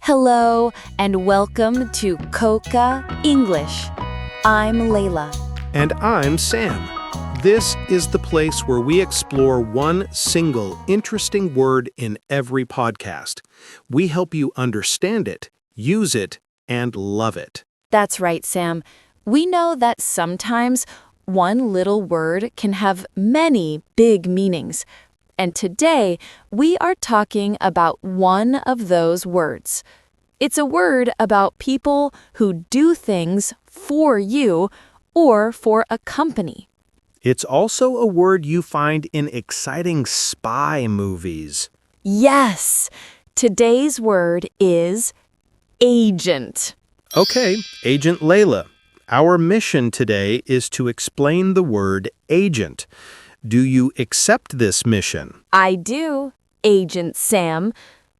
Hello and welcome to Coca English. I'm Layla. And I'm Sam. This is the place where we explore one single interesting word in every podcast. We help you understand it, use it, and love it. That's right, Sam. We know that sometimes one little word can have many big meanings. And today, we are talking about one of those words. It's a word about people who do things for you or for a company. It's also a word you find in exciting spy movies. Yes! Today's word is agent. Okay, Agent Layla. Our mission today is to explain the word agent. Do you accept this mission? I do, Agent Sam.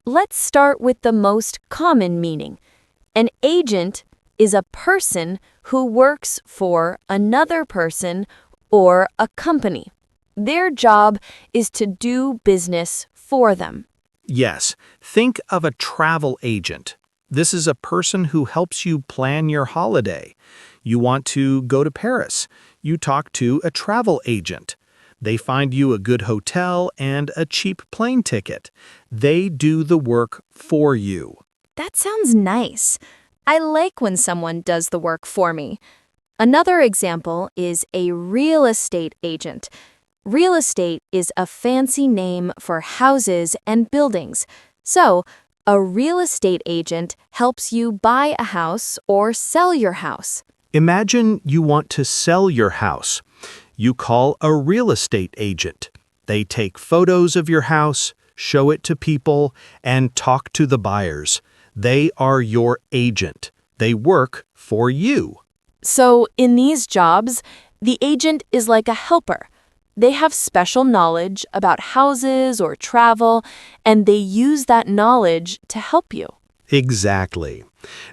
Let's start with the most common meaning. An agent is a person who works for another person or a company. Their job is to do business for them. Yes, think of a travel agent. This is a person who helps you plan your holiday. You want to go to Paris. You talk to a travel agent. They find you a good hotel and a cheap plane ticket. They do the work for you. That sounds nice. I like when someone does the work for me. Another example is a real estate agent. Real estate is a fancy name for houses and buildings. So, a real estate agent helps you buy a house or sell your house. Imagine you want to sell your house. You call a real estate agent. They take photos of your house, show it to people, and talk to the buyers. They are your agent. They work for you. So, in these jobs, the agent is like a helper. They have special knowledge about houses or travel, and they use that knowledge to help you. Exactly.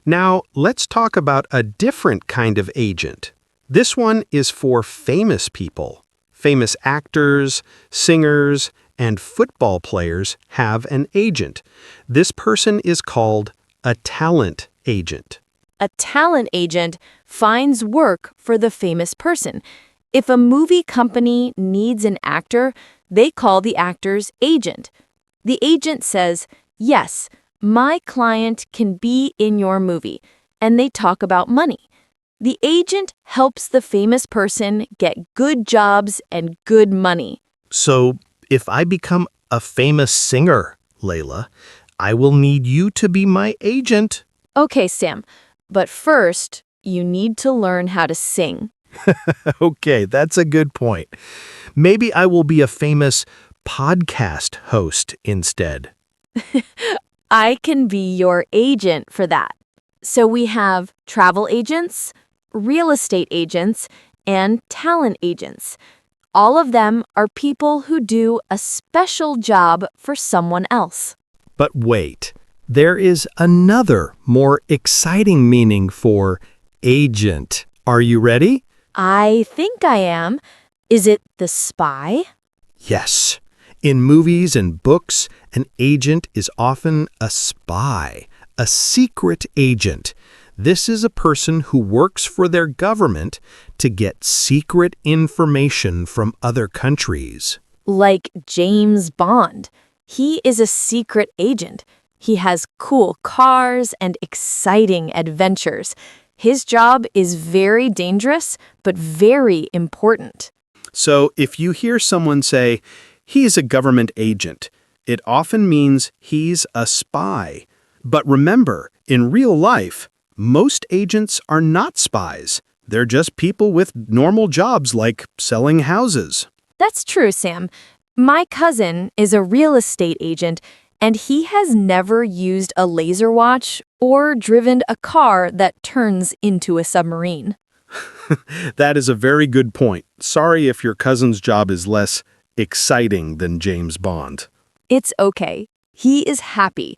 Now, let's talk about a different kind of agent. This one is for famous people. Famous actors, singers, and football players have an agent. This person is called a talent agent. A talent agent finds work for the famous person. If a movie company needs an actor, they call the actor's agent. The agent says, "Yes, my client can be in your movie," and they talk about money. The agent helps the famous person get good jobs and good money. So, if I become a famous singer, Layla, I will need you to be my agent. Okay, Sam, but first, you need to learn how to sing. Okay, that's a good point. Maybe I will be a famous podcast host instead. I can be your agent for that. So we have travel agents, real estate agents, and talent agents. All of them are people who do a special job for someone else. But wait, there is another, more exciting meaning for agent. Are you ready? I think I am. Is it the spy? Yes. In movies and books, an agent is often a spy, a secret agent. This is a person who works for their government to get secret information from other countries. Like James Bond. He is a secret agent. He has cool cars and exciting adventures. His job is very dangerous, but very important. So if you hear someone say, "He's a government agent," it often means he's a spy. But remember, in real life, most agents are not spies. They're just people with normal jobs like selling houses. That's true, Sam. My cousin is a real estate agent, and he has never used a laser watch or driven a car that turns into a submarine. That is a very good point. Sorry if your cousin's job is less exciting than James Bond. It's okay. He is happy.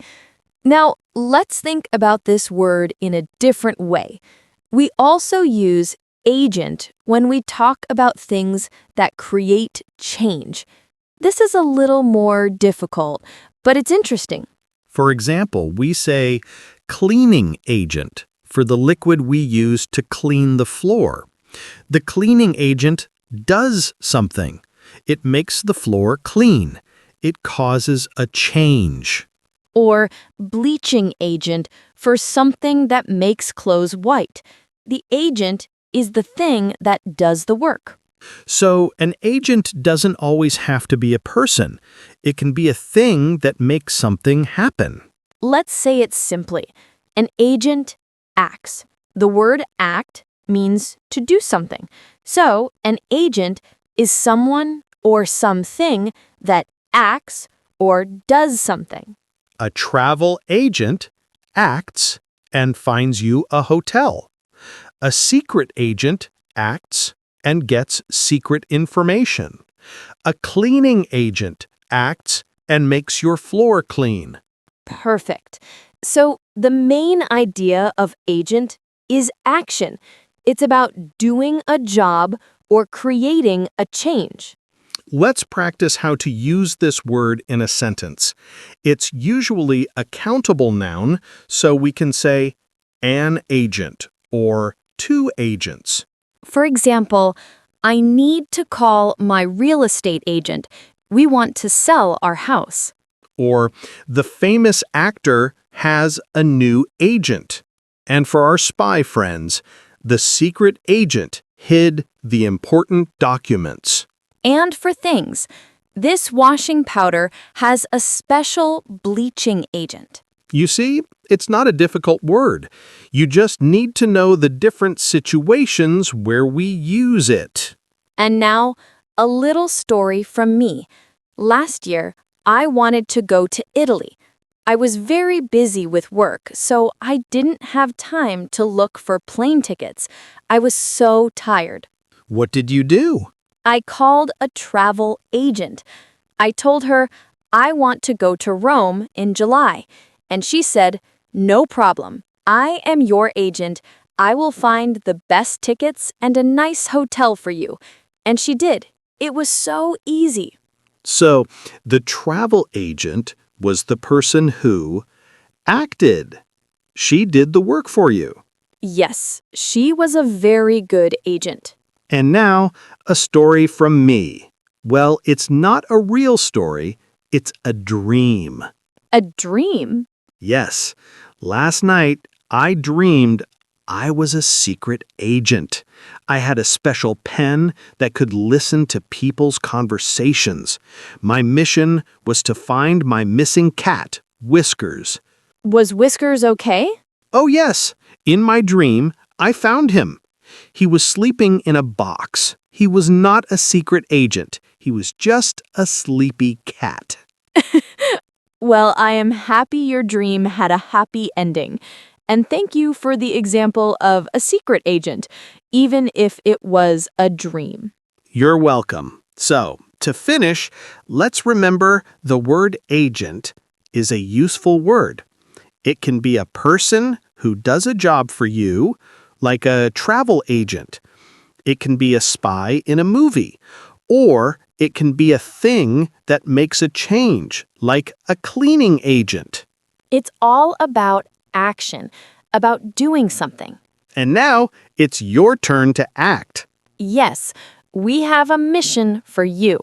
Now, let's think about this word in a different way. We also use agent when we talk about things that create change. This is a little more difficult, but it's interesting. For example, we say cleaning agent for the liquid we use to clean the floor. The cleaning agent does something. It makes the floor clean. It causes a change. Or bleaching agent for something that makes clothes white. The agent is the thing that does the work. So an agent doesn't always have to be a person. It can be a thing that makes something happen. Let's say it simply. An agent acts. The word act means to do something. So an agent is someone or something that acts or does something. A travel agent acts and finds you a hotel. A secret agent acts and gets secret information. A cleaning agent acts and makes your floor clean. Perfect. So the main idea of agent is action. It's about doing a job or creating a change. Let's practice how to use this word in a sentence. It's usually a countable noun, so we can say an agent or two agents. For example, I need to call my real estate agent. We want to sell our house. Or the famous actor has a new agent. And for our spy friends, the secret agent hid the important documents. And for things, this washing powder has a special bleaching agent. You see, it's not a difficult word. You just need to know the different situations where we use it. And now, a little story from me. Last year, I wanted to go to Italy. I was very busy with work, so I didn't have time to look for plane tickets. I was so tired. What did you do? I called a travel agent. I told her I want to go to Rome in July. And she said, "No problem. I am your agent. I will find the best tickets and a nice hotel for you." And she did. It was so easy. So, the travel agent was the person who acted. She did the work for you. Yes, she was a very good agent. And now, a story from me. Well, it's not a real story. It's a dream. A dream? Yes, last night I dreamed I was a secret agent. I had a special pen that could listen to people's conversations. My mission was to find my missing cat, Whiskers. Was Whiskers okay? Oh yes, in my dream, I found him. He was sleeping in a box. He was not a secret agent. He was just a sleepy cat. Well, I am happy your dream had a happy ending. And thank you for the example of a secret agent, even if it was a dream. You're welcome. So, to finish, let's remember the word agent is a useful word. It can be a person who does a job for you, like a travel agent. It can be a spy in a movie, or it can be a thing that makes a change, like a cleaning agent. It's all about action, about doing something. And now, it's your turn to act. Yes, we have a mission for you.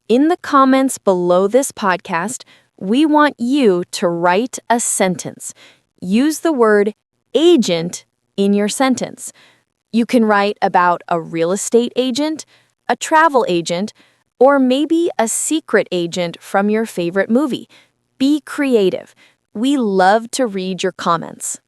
In the comments below this podcast, we want you to write a sentence. Use the word agent in your sentence. You can write about a real estate agent, a travel agent, or maybe a secret agent from your favorite movie. Be creative. We love to read your comments.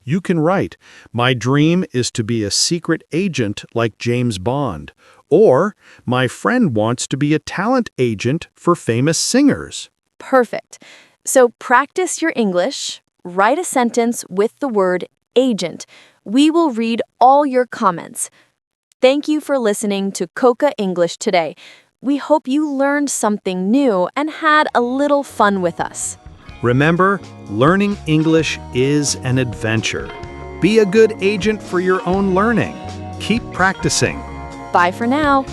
You can write, "My dream is to be a secret agent like James Bond," or "My friend wants to be a talent agent for famous singers." Perfect. So practice your English. Write a sentence with the word agent. We will read all your comments. Thank you for listening to Coca English today. We hope you learned something new and had a little fun with us. Remember, learning English is an adventure. Be a good agent for your own learning. Keep practicing. Bye for now.